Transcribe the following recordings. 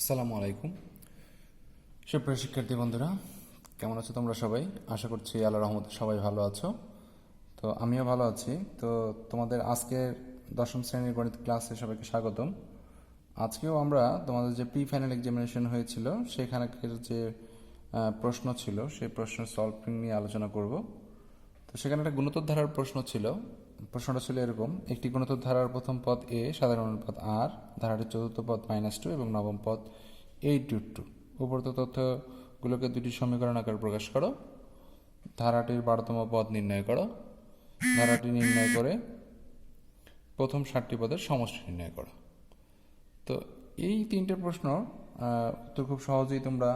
আসসালামু আলাইকুম সুপ্রিয় শিক্ষার্থী বন্ধুরা, কেমন আছো তোমরা সবাই? আশা করছি আল্লাহর রহমতে সবাই ভালো আছো। তো আমিও ভালো আছি। তো তোমাদের আজকের দশম শ্রেণীর গণিত ক্লাসে সবাইকে স্বাগতম। আজকেও আমরা তোমাদের যে প্রি ফাইনাল এক্সামিনেশন হয়েছিল সেখানকার যে প্রশ্ন ছিল সেই প্রশ্নের সলভিং নিয়ে আলোচনা করব। তো সেখানে একটা গুণোত্তর ধারার প্রশ্ন ছিল। প্রশ্নটা ছিল এরকম: একটি গুণোত্তর ধারার প্রথম পদ এ, সাধারণ অনুপাত আর, ধারাটির চতুর্থ পদ -2 এবং নবম পদ 8√2। উপরোক্ত তথ্যগুলোকে দুটি সমীকরণ আকারে প্রকাশ করো। ধারাটির 12তম পদ নির্ণয় করো। ধারাটি নির্ণয় করে প্রথম 7টি পদের সমষ্টি নির্ণয় করো। তো এই তিনটে প্রশ্ন উত্তর খুব সহজেই তোমরা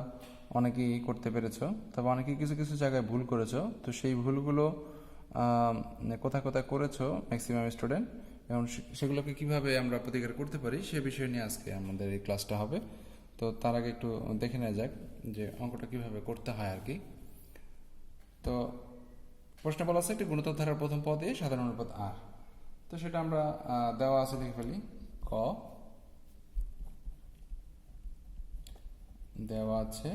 অনেকেই করতে পেরেছো, তবে অনেকেই কিছু কিছু জায়গায় ভুল করেছো। তো সেই ভুলগুলো কোথায় কোথায় করেছো ম্যাক্সিমাম স্টুডেন্ট, এবং সেগুলোকে কিভাবে আমরা প্রতিকার করতে পারি সে বিষয় নিয়ে আজকে আমাদের এই ক্লাসটা হবে। তো তার আগে একটু দেখে নেওয়া যাক যে অঙ্কটা কিভাবে করতে হয় আর কি। তো প্রশ্নে বলা আছে একটি গুণোত্তর ধারার প্রথম পদ এ, সাধারণ অনুপাত আর। তো সেটা আমরা দেওয়া আছে, লিখে ফেলি। ক দেওয়া আছে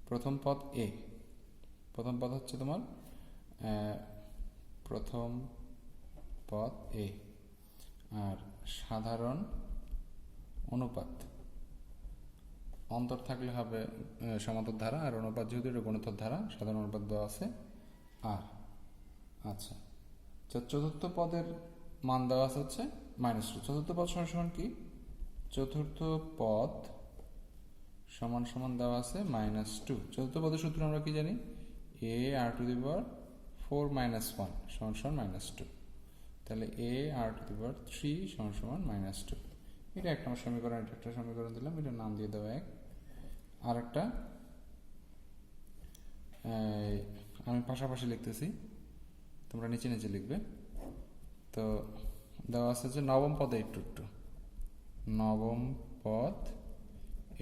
প্রথম পদ এ। প্রথম পদ হচ্ছে তোমার প্রথম পদ এ, আর সাধারণ অনুপাত অন্তর থাকলে হবে সমান্তর ধারা, আর অনুপাত যেহেতু এটা গুণোত্তর ধারা, সাধারণ অনুপাত দেওয়া আছে আর। আচ্ছা, চতুর্থ পদের মান দেওয়া আছে হচ্ছে -2। চতুর্থ পদ সমান সমান কি? চতুর্থ পদ সমান সমান দেওয়া আছে -2। চতুর্থ পদের সূত্র আমরা কি জানি? a r⁴ - 1 সমান সমান -2। তাহলে a r⁴ সমান সমান -2। এটা একটা আমার সমীকরণ, এটা একটা সমীকরণ দিলাম, এটার নাম দিয়ে দেওয়া এক। আর একটা আমি পাশাপাশি লিখতেছি, তোমরা নিচে নিচে লিখবে। তো দেওয়া আছে যে নবম পদ 8√2। নবম পদ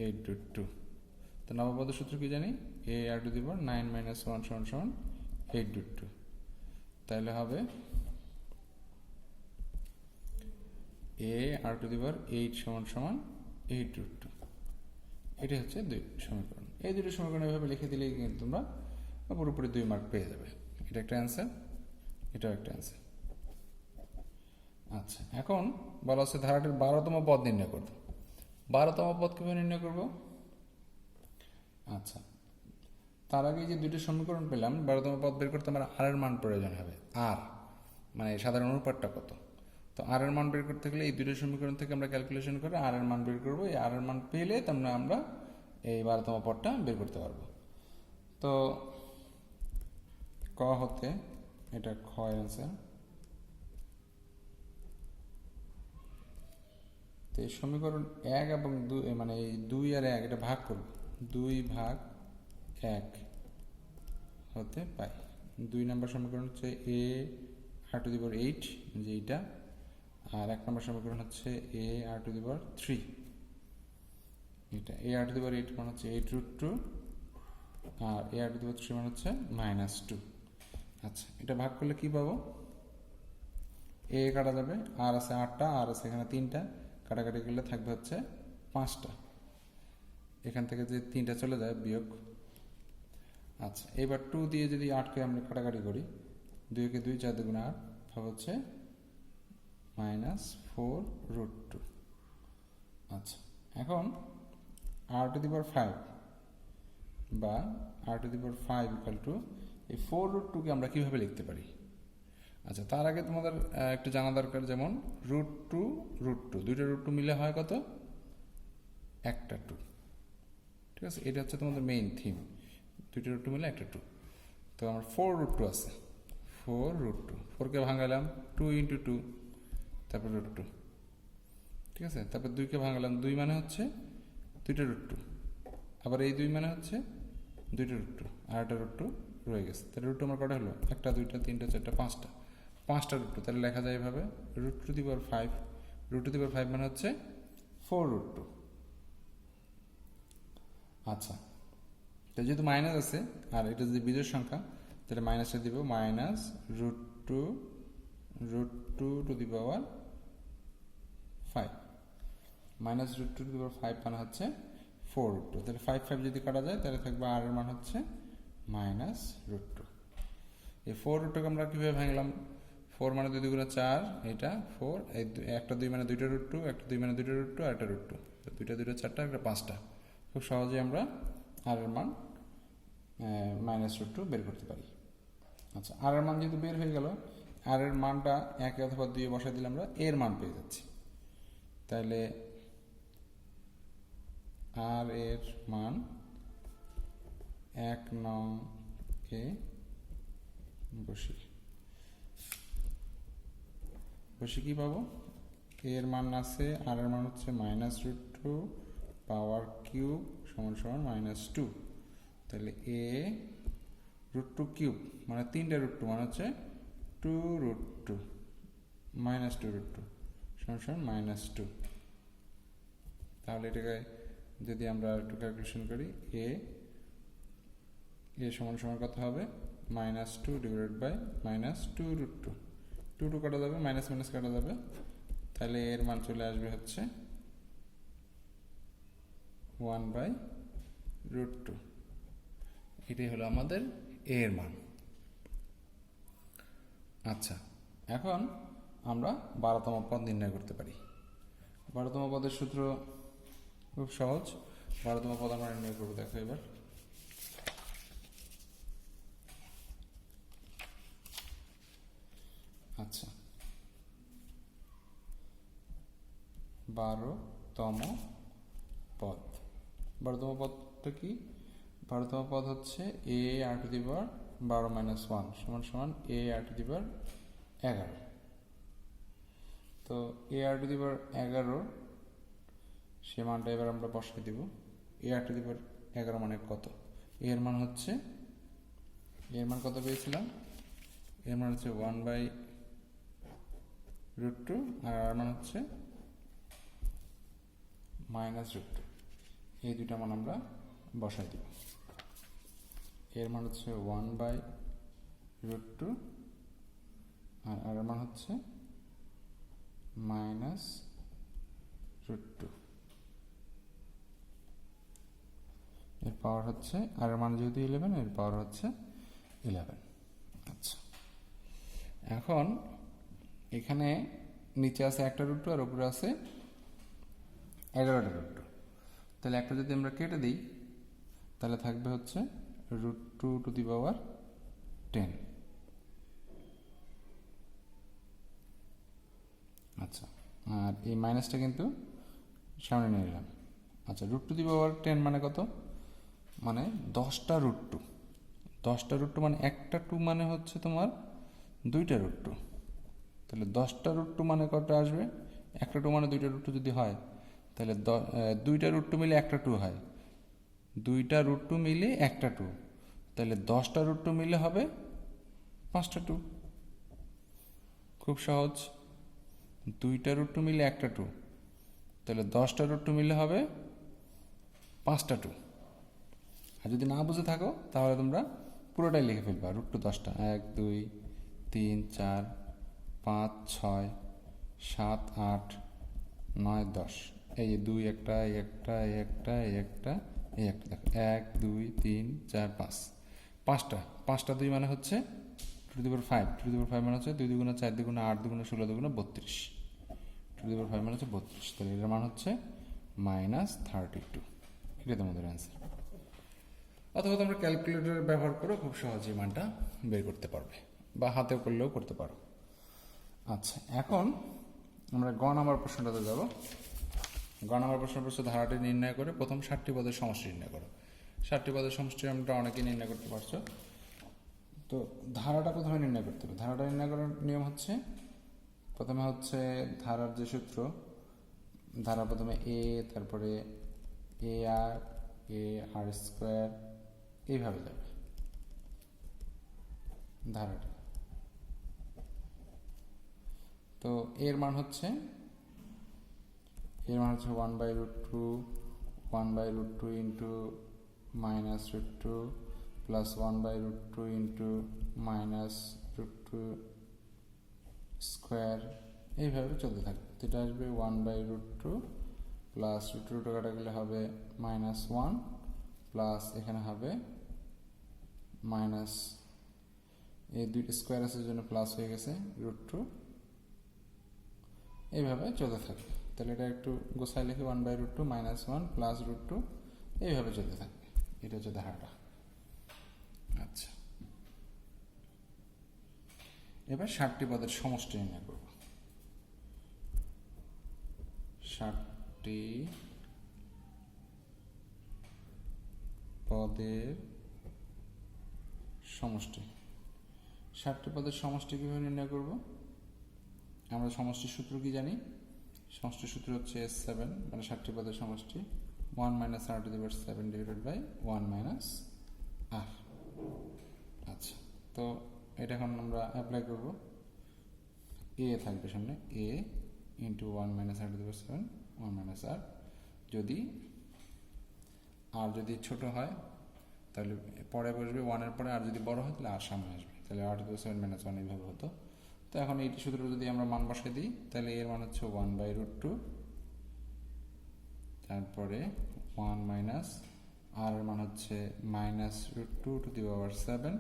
8√2। তো নবম পদের সূত্র কি জানি? a r⁴ 9 - 1 সমান সমান 8√2। তাহলে হবে a r⁴ সমান সমান 8√2। এটি হচ্ছে দুই সমীকরণ। এই দুটি সমীকরণ এভাবে লিখে দিলেই কিন্তু তোমরা পুরোপুরি 2 মার্ক পেয়ে যাবে। এটা একটা অ্যান্সার, এটাও একটা অ্যান্সার। আচ্ছা, এখন বলা হচ্ছে ধারাটির 12তম পদ নির্ণয় করব। 12তম পদ কিভাবে নির্ণয় করব? আচ্ছা, তার আগে যে দুটি সমীকরণ পেলাম, 12তম পদ বের করতে আমার আর এর মান প্রয়োজন হবে। আর মানে সাধারণ অনুপাতটা কত? তো আর এর মান বের করতে গেলে এই দুটো সমীকরণ থেকে আমরা ক্যালকুলেশন করে আর এর মান বের করব। এই আর এর মান পেলে তোমরা আমরা এই 12তম পদটা বের করতে পারবো। তো ক হতে এটা খ অ্যান্সার। তো এই সমীকরণ 1 এবং 2, মানে এই 2 আর 1 এটা ভাগ করব। 2/1 হতে পাই। 2 নম্বর সমীকরণ হচ্ছে a r⁴ যে এইটা, আর 1 নম্বর সমীকরণ হচ্ছে a r⁴ এটা। a r⁴ মান হচ্ছে 8√2 আর a r⁴ মান হচ্ছে -2। আচ্ছা, এটা ভাগ করলে কি পাবো? a কাটা যাবে, আর আছে 8টা, আর আছে এখানে 3টা, কাটাকাটি করলে থাকবে হচ্ছে 5টা। এখান থেকে যে 3টা চলে যায় বিয়োগ। আচ্ছা, এবার 2 দিয়ে যদি 8কে আমরা কাটাকাটি করি, 2 কে 2, 4 2 8, ভাব হচ্ছে -4√2। আচ্ছা, এখন r⁵ বা r⁵ এই 4√2কে আমরা কিভাবে লিখতে পারি? আচ্ছা, তার আগে তোমাদের একটু জানা দরকার, যেমন √2 দুইটা √2 মিলে হয় কত? একটা 2। ঠিক আছে, এটা হচ্ছে তোমাদের মেইন থিম, দুইটা √2 মিলে একটা 2। তো আমার 4√2 আছে। 4√2, 4কে ভাঙালাম 2 × 2, তারপর √2। ঠিক আছে, তারপর 2কে ভাঙালাম, 2 মানে হচ্ছে দুইটা √2, আবার এই 2 মানে হচ্ছে দুইটা √2, আর একটা √2 রয়ে গেছে। তাহলে √2 আমার কটা হলো? 1টা 2টা 3টা 4টা 5টা, 5টা √2। তাহলে লেখা যায় এভাবে √5। √5 মানে হচ্ছে 4√2। আচ্ছা, তো যেহেতু মাইনাস আছে আর এটা যদি বিজোড় সংখ্যা, তাহলে মাইনাসে দিব -√2 √2 to the power 5 minus root two to the power 5 মানে হচ্ছে 4 রুট টু। তাহলে 5 5 যদি কাটা যায় তাহলে থাকবে আর এর মান হচ্ছে মাইনাস রুট টু। এই 4 রুট টুকে আমরা কীভাবে ভাঙলাম? 4 মানে 2 দুগুণে 4, এটা 4, এই একটা 2 মানে 2টা রুট টু, একটা 2 মানে 2টা রুট টু, আর একটা রুট টু, দুইটা 4টা, একটা 5টা। খুব সহজেই আমরা আর এর মান মাইনাস রুট টু বের করতে পারি। আচ্ছা, আর এর মান যেহেতু বের হয়ে গেল, আর এর মানটা 1 অথবা 2 বসাই দিলে আমরা এর মান পেয়ে যাচ্ছি। তাহলে আর এর মান 1 নং এ বসি কি পাবো? এর মান আছে, আর এর মান হচ্ছে minus root two power cube সমান সমান মাইনাস টু। তাহলে এ রুট টু কিউব মানে 3টা রুট টু মানে হচ্ছে 2 root two minus 2 root two সমান সমান মাইনাস 2। তাহলে এটাকে যদি আমরা একটু ক্যালকুলেশন করি, এ সমান সমান কত হবে? Minus 2 divided by minus 2 root two. 2 2 কাটা যাবে, মাইনাস মাইনাস কাটা যাবে, তাহলে এর মান চলে আসবে হচ্ছে 1 বাই রুট টু। এটাই হলো আমাদের এর মান। আচ্ছা, এখন আমরা 12তম পদ নির্ণয় করতে পারি। 12তম পদের সূত্র খুব সহজ। 12তম পদ আমরা নির্ণয় করবো, দেখো এবার। আচ্ছা, 12তম পদ। 12তম পদটা কি? 12তম পদ হচ্ছে এ আর টু দি পাওয়ার 12 মাইনাস 1 সমান সমান এ আর টু দি পাওয়ার 11। তো এ আর টু দি পাওয়ার 11 সে মানটা এবার আমরা বসিয়ে দিব। এ আর টু দি পাওয়ার 11 মানে কত? এর মান হচ্ছে, এর মান কত পেয়েছিলাম? এর মান হচ্ছে 1 বাই রুট টু, আর আর মান হচ্ছে মাইনাস রুট টু। এই দুইটা মান আমরা বসাই দিব। এর মান হচ্ছে 1 বাই রুট টু, আর আর মান হচ্ছে মাইনাস রুট টু। এর পাওয়ার হচ্ছে, আর এর মান যেহেতু 11, এর পাওয়ার হচ্ছে 11। আচ্ছা, এখন এখানে নিচে আছে একটা রুট টু আর উপরে আছে 11টা রুট টু। তাহলে একটা যদি আমরা কেটে দিই তাহলে থাকবে হচ্ছে রুট টু টু দি পাওয়ার 10। আচ্ছা, আর এই মাইনাসটা কিন্তু সামনে নিয়ে নিলাম। আচ্ছা, রুট টু দি পাওয়ার 10 মানে কত? মানে 10টা রুট টু। 10টা রুট টু মানে একটা টু মানে হচ্ছে তোমার 2টা রুট টু। তাহলে 10টা রুট টু মানে কটা আসবে? একটা টু মানে 2টা রুট টু যদি হয়, তাহলে 2টা রুট টু মিলে একটা টু হয়, 2টা রুট টু মিলে একটা টু, তাহলে 10টা রুট টু মিলে হবে 5টা টু। খুব সহজ। 2টা রুট টু মিলে একটা টু, তাহলে 10টা রুট টু মিলে হবে 5টা টু। আর যদি না বুঝে থাকো তাহলে তোমরা পুরোটাই লিখে ফেলবা। রুট টু 10টা, 1 2 3 4 5 6 7 8 9 10। এই যে 2 একটা, এই একটা, এই একটা, এই একটা, এই একটা, দেখো 1 2 3 4 5, 5টা 2 মানে হচ্ছে 2 to the power 5। 2 to the power 5 মানে হচ্ছে 2 দুগুণে 4 দুগুণে 8 দুগুণে 16 দুগুণে 32। 2 টু দি পাওয়ার 5 মানে হচ্ছে 32। তাহলে এটার মান হচ্ছে মাইনাস 32। এটাই তোমাদের অ্যান্সার। অথবা তোমরা ক্যালকুলেটর ব্যবহার করে খুব সহজেই মানটা বের করতে পারবে, বা হাতে করলেও করতে পারো। আচ্ছা, এখন আমরা গ নাম্বার প্রশ্নটাতে যাব। গ নাম্বার প্রশ্ন হচ্ছে ধারাটি নির্ণয় করে প্রথম 60টি পদের সমষ্টি নির্ণয় করো। 60টি পদের সমষ্টি আমরা অনেকেই নির্ণয় করতে পারছো। তো ধারাটা প্রথমে নির্ণয় করতে হবে। ধারাটা নির্ণয় করার নিয়ম হচ্ছে, প্রথমে হচ্ছে ধারার যে সূত্র, ধারা প্রথমে এ, তারপরে এ আর স্কোয়ার, এইভাবে যাবে ধারাটা। তো এর মান হচ্ছে 1 by root two, 1 by root two into minus root two plus 1 by root two into minus root two square, এইভাবে চলতে থাকবে। এটা আসবে 1 by root two plus root root কাটা গেলে হবে -1 প্লাস এখানে হবে মাইনাস, এই দুইটা স্কোয়ার আছে জন্য প্লাস হয়ে গেছে √2, এইভাবে চলতে থাকবে। তাহলে এটা একটু গোছায় লিখে 1/√2 -1 প্লাস √2, এইভাবে চলতে থাকবে। এটা হচ্ছে ধারাটা। আচ্ছা, এবার 60টি পদের সমষ্টি নির্ণয় করব। 60টি পদের সমষ্টি। 60টি পদের সমষ্টি কিভাবে নির্ণয় করব? আমরা সমষ্টির সূত্র কি জানি? সমষ্টির সূত্র হচ্ছে S7, মানে 60টি পদের সমষ্টি 1 - r⁷ ডিভাইডেড বাই 1 - r। আচ্ছা, তো এটা এখন আমরা অ্যাপ্লাই করব। a থাকবে সামনে, a ইন্টু 1 - r⁷ 1 - r। যদি আর যদি ছোট হয় তাহলে পরে বসবে 1-এর পরে, আর যদি বড় হয় তাহলে আর সামনে আসবে, তাহলে r⁷ - 1 এইভাবে হতো। তো এখন এই সূত্র যদি আমরা মান বসাই দিই তাহলে এর মান হচ্ছে 1/√2, তারপরে 1 মাইনাস আর এর মান হচ্ছে -√2⁷,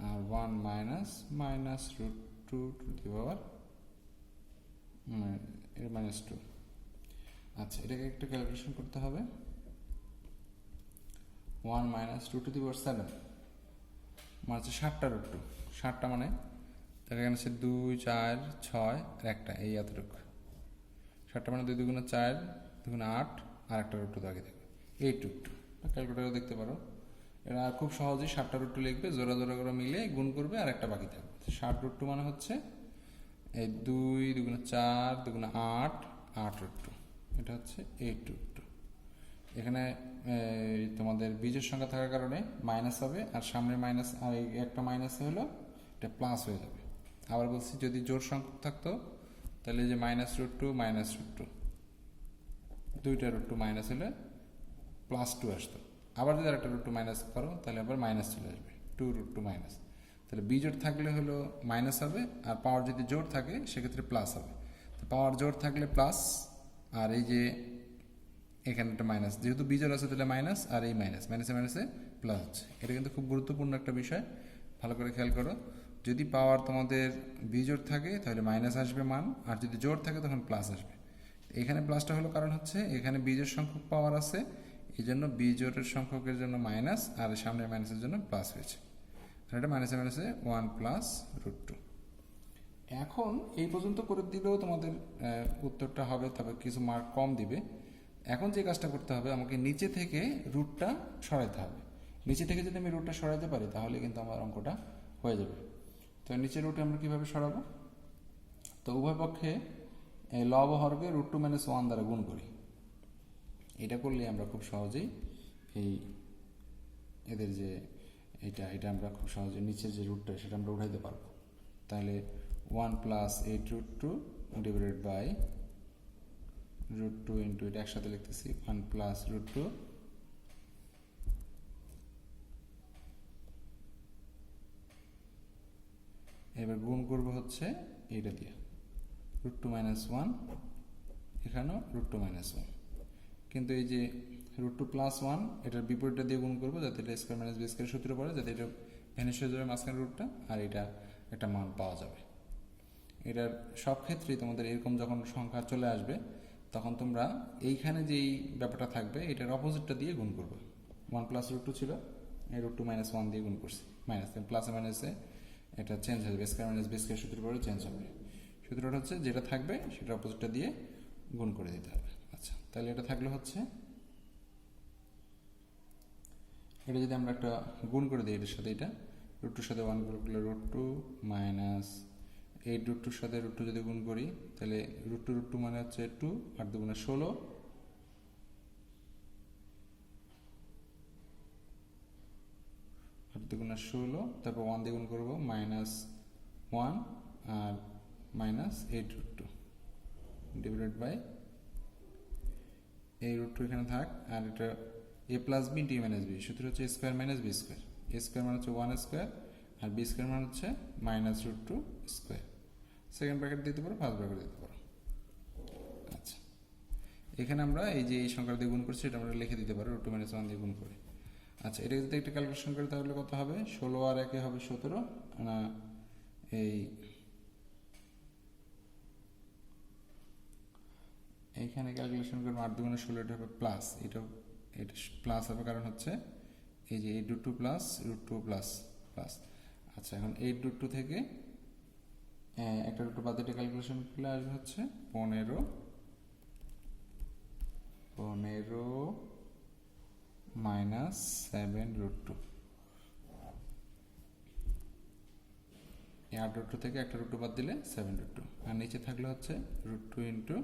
আর 1 মাইনাস -√2⁻² এর -2। আচ্ছা, এটাকে একটু ক্যালকুলেশন করতে হবে। 1 -√2⁷ মানে হচ্ছে 60টা √2, 60টা মানে তাহলে এখানে হচ্ছে 2, 4, 6 আর একটা, এই এতটুকু। 60টা মানে 2 × 4 = 8, আর একটা √2 আগে থাকবে, এই টুকটু। ক্যালকুলেটারও দেখতে পারো। এটা খুব সহজেই 60টা √2 লিখবে, জোড়া জোড়া করে মিলে গুণ করবে আর একটা বাকি থাকবে। 60 √2 মানে হচ্ছে এই 2, 2 × 4, 2 × 8, 8 √2। এটা হচ্ছে এই টুকটু। এখানে তোমাদের বীজের সংখ্যা থাকার কারণে মাইনাস হবে, আর সামনে মাইনাস, আর এই একটা মাইনাস হলো এটা প্লাস হয়ে যাবে। আবার বলছি, যদি জোড় সংখ্যক থাকতো তাহলে যে -√2 দুইটা √2 মাইনাস হলে +2 আসতো। আবার যদি আরেকটা √2 মাইনাস করো তাহলে আবার মাইনাস চলে আসবে, 2√2 মাইনাস। তাহলে বিজোড় থাকলে হলো মাইনাস হবে, আর পাওয়ার যদি জোড় থাকে সেক্ষেত্রে প্লাস হবে। তো পাওয়ার জোড় থাকলে প্লাস, আর এই যে এখানে একটা মাইনাস, যেহেতু বিজোড় আছে তাহলে মাইনাস, আর এই মাইনাসে মাইনাসে প্লাস হচ্ছে। এটা কিন্তু খুব গুরুত্বপূর্ণ একটা বিষয়, ভালো করে খেয়াল করো। যদি পাওয়ার তোমাদের বিজোড় থাকে তাহলে মাইনাস আসবে মান, আর যদি জোড় থাকে তখন প্লাস আসবে। এখানে প্লাসটা হলো কারণ হচ্ছে এখানে বিজোড় সংখ্যক পাওয়ার আছে, এই জন্য বিজোড়ের সংখ্যকের জন্য মাইনাস, আর সামনের মাইনাসের জন্য প্লাস হয়েছে। আর এটা মাইনাসে মাইনাসে 1 + √2। এখন এই পর্যন্ত করে দিলেও তোমাদের উত্তরটা হবে, তবে কিছু মার্ক কম দিবে। এখন যে কাজটা করতে হবে, আমাকে নিচে থেকে রুটটা সরাইতে হবে। নিচে থেকে যদি আমি রুটটা সরাইতে পারি তাহলে কিন্তু আমার অঙ্কটা হয়ে যাবে। তো নিচের রুটে আমরা কীভাবে সরাবো? তো উভয় পক্ষে লব হরকে √2 - 1 দ্বারা গুণ করি। এটা করলে আমরা খুব সহজেই এই এদের যে এটা আমরা খুব সহজে নিচের যে রুটটা সেটা আমরা উঠাইতে পারবো। তাহলে 1 + 8√2 ডিভাইডেড বাই √2 ইন্টু, এটা একসাথে লিখতেছি, 1 + √2 এবার গুণ করব হচ্ছে এইটা দিয়ে √2 - 1, এখানেও √2 - 1, কিন্তু এই যে √2 + 1 এটার বিপরীতটা দিয়ে গুণ করবো যাতে এটা স্কয়ার মাইনাস b² সূত্র পড়ে, যাতে এটা ভ্যানিশ হয়ে যাবে মাঝখানে রুটটা, আর এটা একটা মান পাওয়া যাবে। এটার সব ক্ষেত্রেই তোমাদের এরকম যখন সংখ্যা চলে আসবে তখন তোমরা এইখানে যেই ব্যাপারটা থাকবে এটার অপোজিটটা দিয়ে গুণ করবে। 1 + √2 ছিল, এই √2 - 1 দিয়ে গুণ করছি, মাইনাস প্লাসে মাইনাসে এটা চেঞ্জ হয়ে যাবে, স্কয়ার মাইনাস b² সূত্র পড়ে চেঞ্জ হবে। সূত্রটা হচ্ছে যেটা থাকবে সেটা অপোজিটটা দিয়ে গুণ করে দিতে হবে। আচ্ছা, তাহলে এটা থাকলে হচ্ছে, এটা যদি আমরা একটা গুণ করে দিই এটার সাথে, এটা √2 সাথে 1 গুণ করলে √2 মাইনাস 8√2 সাথে √2 যদি গুণ করি তাহলে √2 মানে হচ্ছে 2, আর 2 × 16, আর 2 × 16, তারপর 1 দিয়ে গুণ করবো -1 আর -8√2 ডিভাইডেড বাই এই √2 এখানে থাক, আর এটা a + b × a - b, সূত্র হচ্ছে a² - b²। a² মানে হচ্ছে 1² আর b² মানে হচ্ছে -√2²। সেকেন্ড ব্র্যাকেট দিতে পারো, ফার্স্ট ব্র্যাকেট দিতে পারো। আচ্ছা, এখানে আমরা এই যে এই সংখ্যা দিয়ে গুণ করছি এটা আমরা লিখে দিতে পারি √2 - 1 দিয়ে গুণ করে। আচ্ছা, এটা যদি একটা ক্যালকুলেশন করি তাহলে কত হবে? 16 আর 1 হবে 17 না, এইখানে ক্যালকুলেশন করবো 8 2 16, এটা হবে প্লাস, এটা প্লাস হবে কারণ হচ্ছে এই যে 8√2 প্লাস √2 প্লাস প্লাস। আচ্ছা, এখন 8√2 থেকে একটা √2 বাদ দিয়ে ক্যালকুলেশন করলে আসবে হচ্ছে 15 মাইনাস 7√2। এই 8√2 থেকে একটা √2 বাদ দিলে 7√2, আর নিচে থাকলে হচ্ছে √2 ইন্টু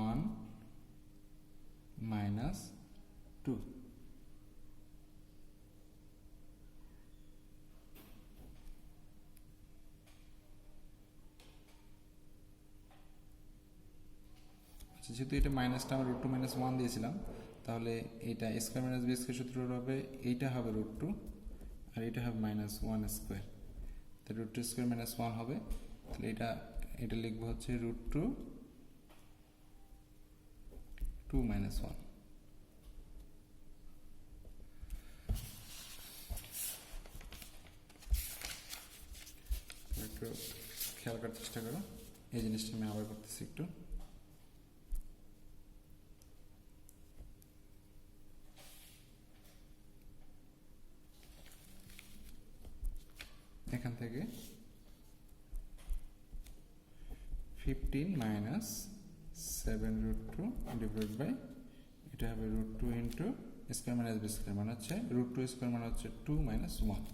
1 মাইনাস 2। যেহেতু এটা মাইনাসটা আমরা √2 - 1 দিয়েছিলাম, তাহলে এটা স্কোয়ার মাইনাস বি স্কোয়ার সূত্র হবে, এইটা হবে √2 আর এটা হবে -1 স্কোয়ার, তাহলে √2 স্কোয়ার -1 হবে। তাহলে এটা লিখবো হচ্ছে √2 2 - 1। একটু খেয়াল করার চেষ্টা করো, এই জিনিসটা আমি আবার করতেছি একটু। এখান থেকে 15 মাইনাস 7√2 ডিভাইড বাই এটা হবে √2 into square minus B square, মানে হচ্ছে √2 স্কোয়ার মানে হচ্ছে 2 - 1।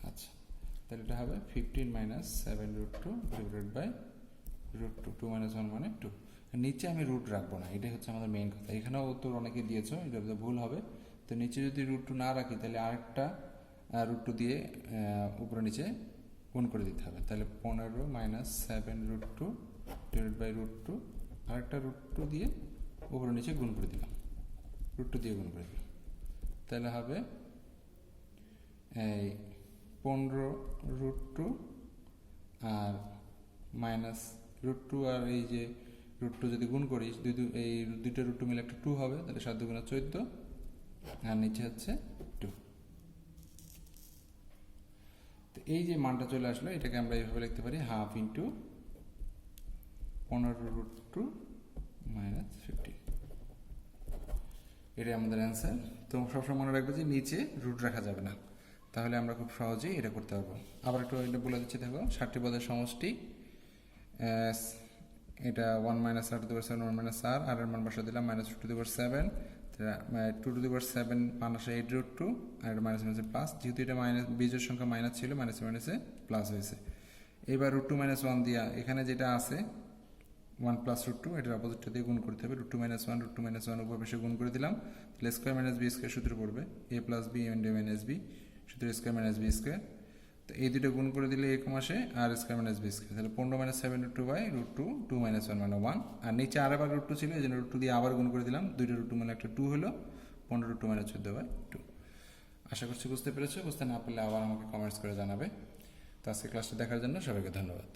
আচ্ছা, তাহলে এটা হবে 15 মাইনাস 7√2 ডিভাইড বাই √2, 2 - 1 মানে 2। নিচে আমি রুট রাখবো না, এটাই হচ্ছে আমাদের মেইন কথা। এখানেও উত্তর অনেকে দিয়েছো, এটা ভুল হবে। তো নিচে যদি √2 না রাখি তাহলে আরেকটা √2 দিয়ে উপরে নিচে গুণ করে দিতে হবে। তাহলে 15 মাইনাস 7√2 ডিভাইড বাই √2, আরেকটা √2 দিয়ে উপরে নিচে গুণ করে দিলাম, √2 দিয়ে গুণ করে দিলাম। তাহলে হবে এই 15√2 আর মাইনাস √2, আর এই যে √2 যদি গুণ করি এই দুইটা √2 মিলে একটা 2 হবে, তাহলে 7 2 14 আর নিচে হচ্ছে 2। তো এই যে মানটা চলে আসলো, এটাকে আমরা এইভাবে লিখতে পারি হাফ ইন্টু 15√2 মাইনাস 50। এটাই আমাদের অ্যান্সার। তো সবসময় মনে রাখবে যে নিচে রুট রাখা যাবে না, তাহলে আমরা খুব সহজেই এটা করতে পারবো। আবার একটু এটা বলে দিচ্ছি, দেখো 60টি পদের সমষ্টি, এটা 1 minus r two the power 7 1 minus r এর মান বসা দিলাম -2 to the power 7, 2 to the পাওয়ার 7 মান আসে 8√2 আর এটা মাইনাস মাইনাসে প্লাস, যেহেতু এটা মাইনাস বীজের সংখ্যা মাইনাস ছিল, মাইনাসে মাইনাসে প্লাস হয়েছে। এবার √2 - 1 দিয়া এখানে যেটা আছে 1 প্লাস √2, এটার অপোজিটটা দিয়ে গুণ করতে হবে। √2 - 1 √2 - 1 উপর পাশে গুণ করে দিলাম, তাহলে স্কোয়ার মাইনাস বি স্কোয়ার সূত্র পড়বে a plus B into minus B, সূত্র স্কোয়ার মাইনাস বি স্কোয়ার। তো এই দুটো গুণ করে দিলে এরকম আসে আর স্কোয়ার মাইনাস বি স্কোয়ার, তাহলে 15 মাইনাস 7√2 বাই √2 2 - 1 মানে 1, আর নিচে আরেকবার √2 ছিল, এই জন্য √2 দিয়ে আবার গুণ করে দিলাম, দুইটা √2 মানে একটা 2 হলো, 15√2 মানে 14 বাই 2। আশা করছি বুঝতে পেরেছো, বুঝতে না পারলে আবার আমাকে কমেন্টস করে জানাবে। তো আজকে ক্লাসটা দেখার জন্য সবাইকে ধন্যবাদ।